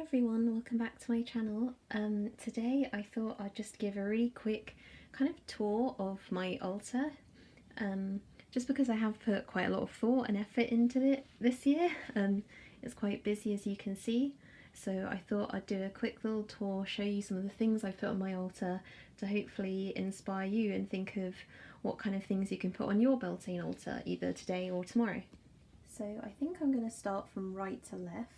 everyone, welcome back to my channel. Today I thought I'd just give a really quick kind of tour of my altar, just because I have put quite a lot of thought and effort into it this year. It's quite busy, as you can see, so I thought I'd do a quick little tour, show you some of the things I've put on my altar to hopefully inspire you and think of what kind of things you can put on your Beltane altar either today or tomorrow. So I think I'm going to start from right to left.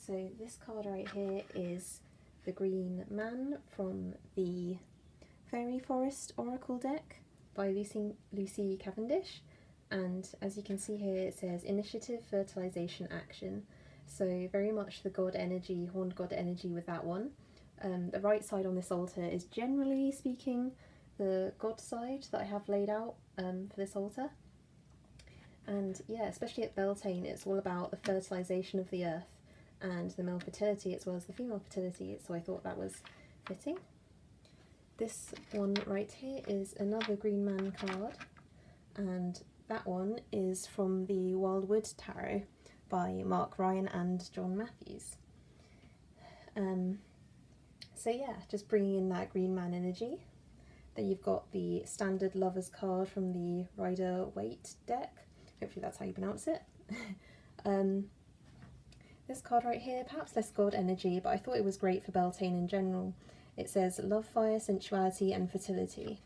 So this card right here is the Green Man from the Fairy Forest Oracle deck by Lucy Cavendish, and as you can see here it says Initiative, Fertilization, Action, so very much the god energy, horned god energy with that one. The right side on this altar is generally speaking the god side that I have laid out for this altar, and yeah, especially at Beltane it's all about the fertilization of the earth and the male fertility as well as the female fertility, so I thought that was fitting. This one right here is another Green Man card, and that one is from the Wildwood Tarot by Mark Ryan and John Matthews. So yeah, just bringing in that Green Man energy. Then you've got the standard Lovers card from the Rider-Waite deck, hopefully that's how you pronounce it. This card right here, perhaps less god energy, but I thought it was great for Beltane in general. It says Love, Fire, Sensuality and Fertility.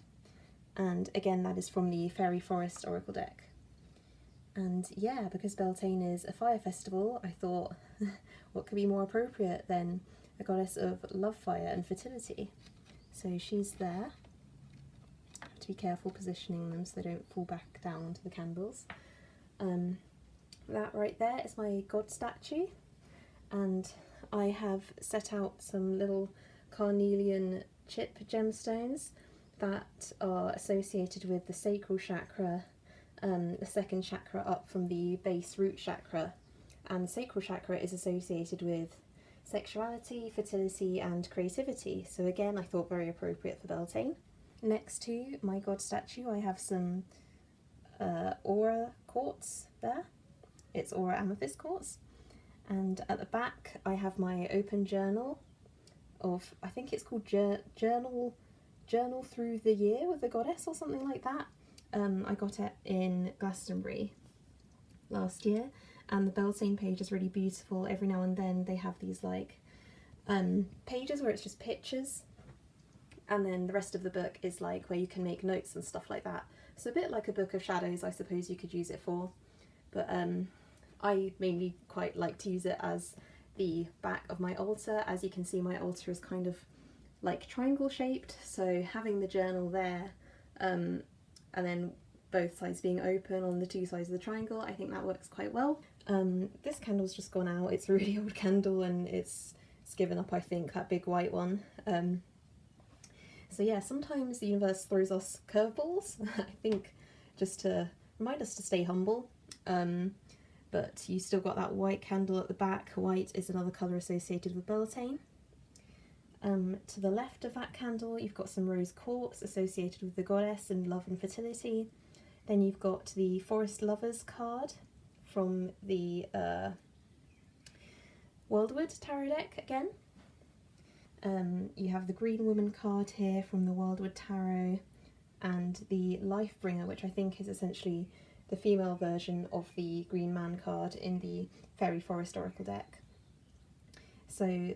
And again, that is from the Fairy Forest Oracle deck. And yeah, because Beltane is a fire festival, I thought what could be more appropriate than a goddess of love, fire and fertility. So she's there. I have to be careful positioning them so they don't fall back down to the candles. That right there is my god statue. And I have set out some little carnelian chip gemstones that are associated with the sacral chakra, the second chakra up from the base root chakra, and the sacral chakra is associated with sexuality, fertility and creativity, so again I thought very appropriate for Beltane. Next to my god statue I have some aura quartz there. It's aura amethyst quartz. And at the back I have my open journal of, I think it's called Journal Through the Year with the Goddess or something like that. I got it in Glastonbury last year, and the Beltane page is really beautiful. Every now and then they have these like pages where it's just pictures, and then the rest of the book is like where you can make notes and stuff like that. So a bit like a book of shadows, I suppose you could use it for, but I mainly quite like to use it as the back of my altar. As you can see, my altar is kind of like triangle shaped, so having the journal there and then both sides being open on the two sides of the triangle, I think that works quite well. This candle's just gone out. It's a really old candle and it's given up, I think, that big white one. So yeah, sometimes the universe throws us curveballs, I think, just to remind us to stay humble. But you still got that white candle at the back. White is another colour associated with Beltane. To the left of that candle you've got some rose quartz associated with the goddess and love and fertility. Then you've got the Forest Lovers card from the Wildwood Tarot deck again. You have the Green Woman card here from the Wildwood Tarot, and the Life Bringer, which I think is essentially the female version of the Green Man card in the Fairy Forest Oracle deck. So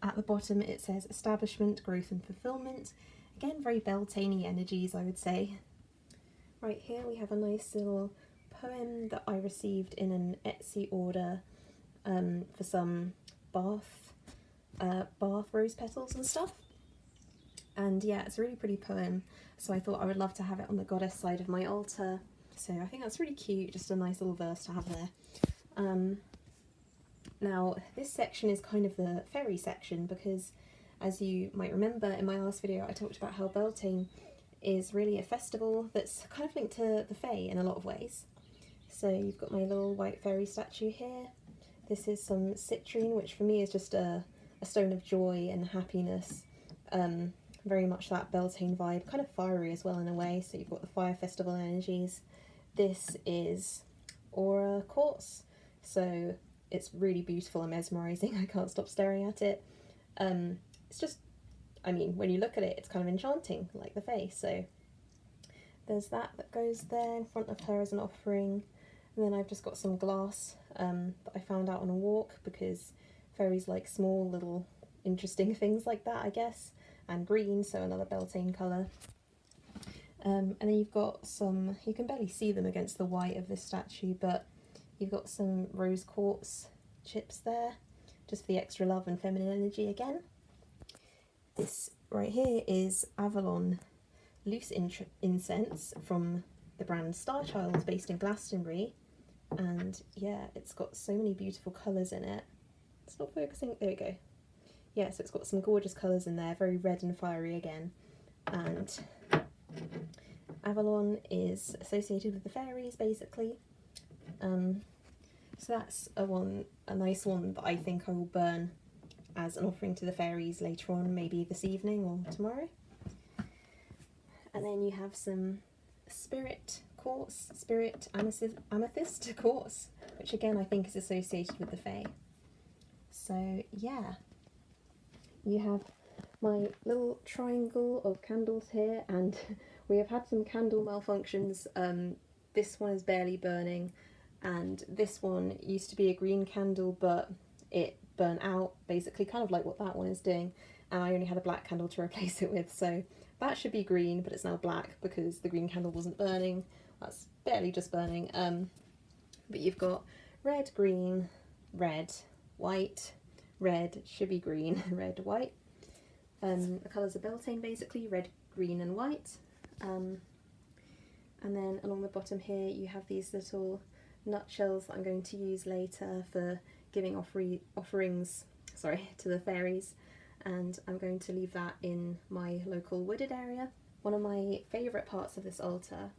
at the bottom it says Establishment, Growth and Fulfillment. Again, very Beltane-y energies, I would say. Right here we have a nice little poem that I received in an Etsy order for some bath rose petals and stuff. And yeah, it's a really pretty poem, so I thought I would love to have it on the goddess side of my altar. So I think that's really cute, just a nice little verse to have there. Now this section is kind of the fairy section, because as you might remember in my last video I talked about how Beltane is really a festival that's kind of linked to the fae in a lot of ways. So you've got my little white fairy statue here. This is some citrine, which for me is just a stone of joy and happiness. Very much that Beltane vibe, kind of fiery as well in a way, so you've got the fire festival energies. This is aura quartz, so it's really beautiful and mesmerising. I can't stop staring at it. It's just, I mean, when you look at it, it's kind of enchanting, like the face. So there's that goes there in front of her as an offering. And then I've just got some glass that I found out on a walk, because fairies like small little interesting things like that, I guess. And green, so another Beltane colour. And then you've got some, you can barely see them against the white of this statue, but you've got some rose quartz chips there, just for the extra love and feminine energy again. This right here is Avalon loose incense from the brand Starchild, based in Glastonbury. And yeah, it's got so many beautiful colours in it. It's not focusing, there we go. Yeah, so it's got some gorgeous colours in there, very red and fiery again. And Avalon is associated with the fairies, basically. So that's a nice one that I think I will burn as an offering to the fairies later on, maybe this evening or tomorrow. And then you have some spirit quartz, spirit amethyst quartz, which again I think is associated with the fae. So yeah, you have my little triangle of candles here, and we have had some candle malfunctions. This one is barely burning, and this one used to be a green candle, but it burnt out, basically, kind of like what that one is doing, and I only had a black candle to replace it with, so that should be green, but it's now black because the green candle wasn't burning. That's barely just burning. But you've got red, green, red, white, red, should be green, red, white. The colours are Beltane, basically, red, green and white. And then along the bottom here you have these little nutshells that I'm going to use later for giving offerings to the fairies, and I'm going to leave that in my local wooded area. One of my favourite parts of this altar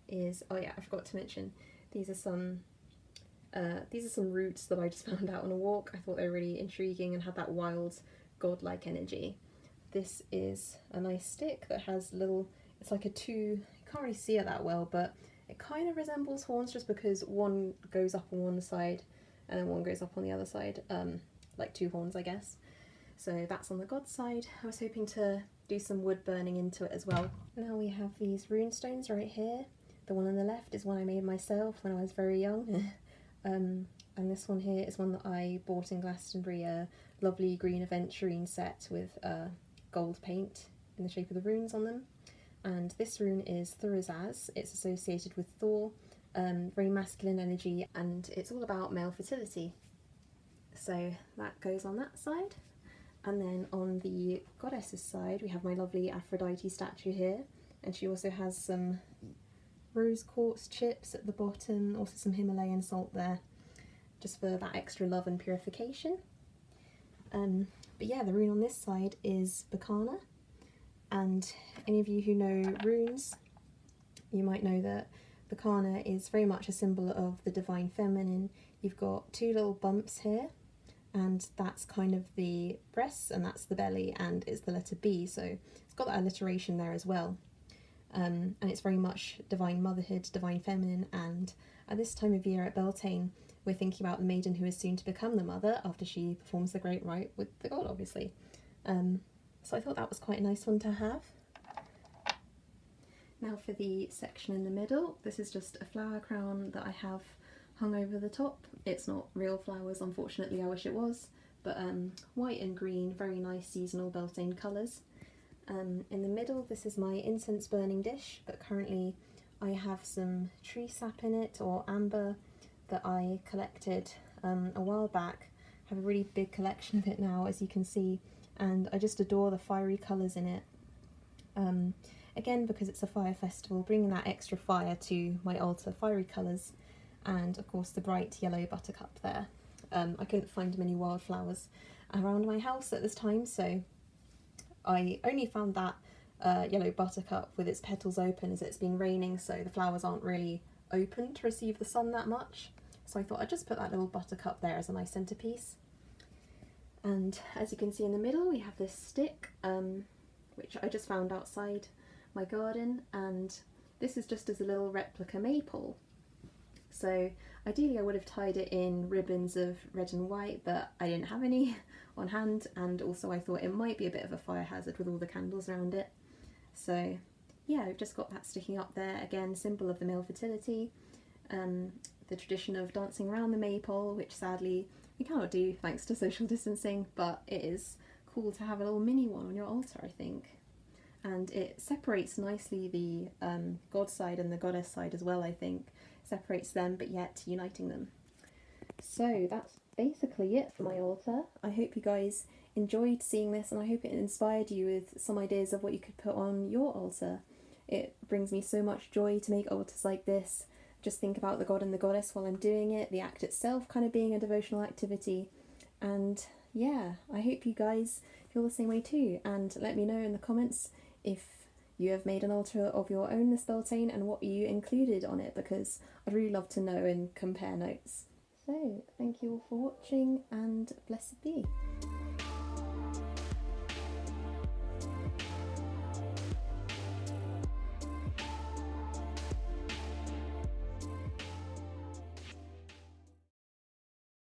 is, oh yeah, I forgot to mention, these are some roots that I just found out on a walk. I thought they were really intriguing and had that wild, godlike energy. This is a nice stick that has little, it's like a two, you can't really see it that well, but it kind of resembles horns, just because one goes up on one side and then one goes up on the other side, like two horns, I guess. So that's on the god side. I was hoping to do some wood burning into it as well. Now we have these rune stones right here. The one on the left is one I made myself when I was very young. And this one here is one that I bought in Glastonbury, a lovely green aventurine set with gold paint in the shape of the runes on them. And this rune is Thurazaz. It's associated with Thor, very masculine energy, and it's all about male fertility. So that goes on that side. And then on the goddess's side we have my lovely Aphrodite statue here, and she also has some rose quartz chips at the bottom, also some Himalayan salt there, just for that extra love and purification. But yeah, the rune on this side is Beltane, and any of you who know runes, you might know that Beltane is very much a symbol of the divine feminine. You've got two little bumps here, and that's kind of the breasts, and that's the belly, and it's the letter B, so it's got that alliteration there as well. And it's very much divine motherhood, divine feminine, and at this time of year at Beltane, we're thinking about the maiden who is soon to become the mother after she performs the great rite with the god, obviously. So I thought that was quite a nice one to have. Now for the section in the middle, this is just a flower crown that I have hung over the top. It's not real flowers, unfortunately, I wish it was, but white and green, very nice seasonal Beltane colours. In the middle, this is my incense burning dish, but currently I have some tree sap in it, or amber, that I collected a while back. I have a really big collection of it now, as you can see, and I just adore the fiery colours in it. Again, because it's a fire festival, bringing that extra fire to my altar, fiery colours, and of course the bright yellow buttercup there. I couldn't find many wildflowers around my house at this time, so I only found that yellow buttercup with its petals open, as it's been raining, so the flowers aren't really open to receive the sun that much. So I thought I'd just put that little buttercup there as a nice centrepiece. And as you can see in the middle, we have this stick, which I just found outside my garden, and this is just as a little replica maple. So ideally I would have tied it in ribbons of red and white, but I didn't have any on hand, and also I thought it might be a bit of a fire hazard with all the candles around it. So yeah, I've just got that sticking up there, again, symbol of the male fertility, the tradition of dancing around the maypole, which sadly we cannot do thanks to social distancing, but it is cool to have a little mini one on your altar, I think. And it separates nicely the god side and the goddess side as well, I think. Separates them, but yet uniting them. So that's basically it for my altar. I hope you guys enjoyed seeing this, and I hope it inspired you with some ideas of what you could put on your altar. It brings me so much joy to make altars like this. Just think about the god and the goddess while I'm doing it, the act itself kind of being a devotional activity. And yeah, I hope you guys feel the same way too, and let me know in the comments if you have made an altar of your own this Beltane and what you included on it, because I'd really love to know and compare notes. So thank you all for watching, and blessed be.